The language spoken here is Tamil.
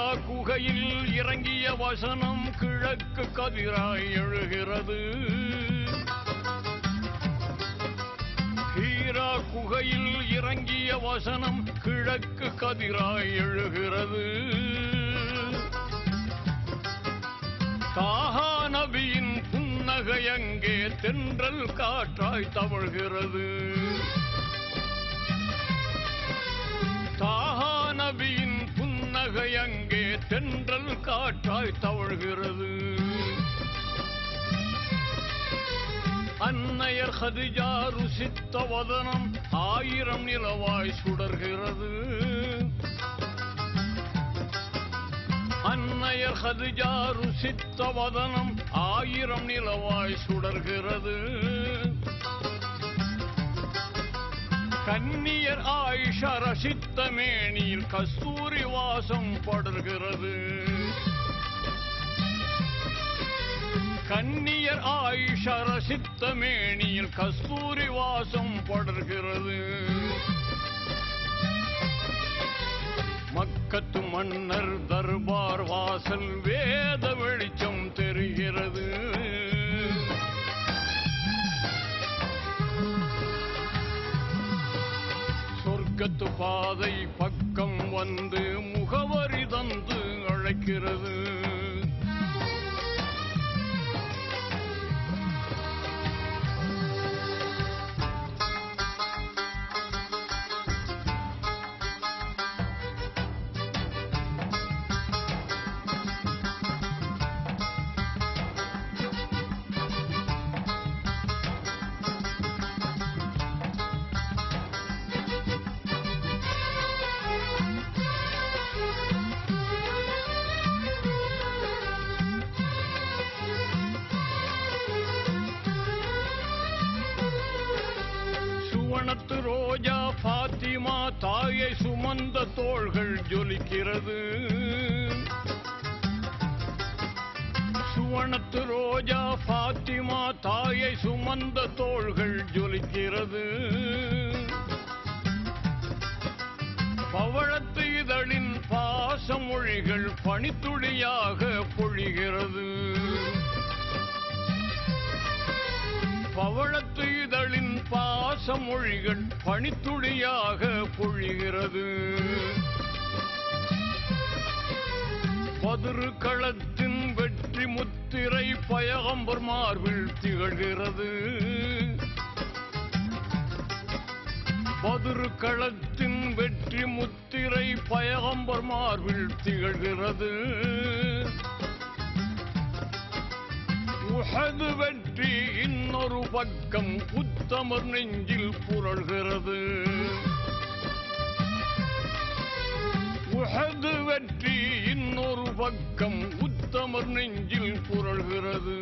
ஹீரா குகையில் இறங்கிய வசனம் கிழக்கு கதிராய் எழுகிறது. ஹீரா குகையில் இறங்கிய வசனம் கிழக்கு கதிராய் எழுகிறது. தாஹா நபியின் புன்னகை அங்கே தென்றல் காற்றாய் தவழ்கிறது. தாஹா நபியின் புன்னகை அங்கே தென்றல் காற்றாய் தவழ்கிறது. அன்னையர் ஹதிஜா ருசித்த வதனம் 1000 நிலவாய் சுடர்கிறது. அன்னையர் ஹதிஜா ருசித்த வதனம் 1000 நிலவாய் சுடர்கிறது. கன்னியர் ஆயிஷா ரசித்த மேனியில் கஸ்தூரி வாசம் படர்கிறது. கன்னியர் ஆயிஷா ரசித்த மேனியில் கஸ்தூரி வாசம் படர்கிறது. மக்கத்து மன்னர் தர்பார் வாசல் வேத வெளிச்சம் தெரிகிறது. சொர்க்கத்து பாதை பக்கம் வந்து முகவரி தந்து அழைக்கிறது. சுவனத்து ரோஜா பாத்திமா தாயை சுமந்த தோள்கள் ஜொலிக்கிறது. சுவனத்து ரோஜா பாத்திமா தாயை சுமந்த தோள்கள் ஜொலிக்கிறது. பவழத்து இதழின் பாசமொழிகள் பனித்துளியாக பொழிகிறது. பவழத்து இதழின் பாசமொழிகள் பனித்துளியாக பொழிகிறது. பதுரு களத்தின் வெற்றி முத்திரை பயகம்பர் மார்பில் திகழ்கிறது. பதுரு களத்தின் வெற்றி முத்திரை பயகம்பர் மார்பில் திகழ்கிறது. உஹது வெற்றி இன்னொரு பக்கம் உத்தமர் நெஞ்சில் புரள்கிறது. உஹது வெற்றி இன்னொரு பக்கம் உத்தமர் நெஞ்சில் புரள்கிறது.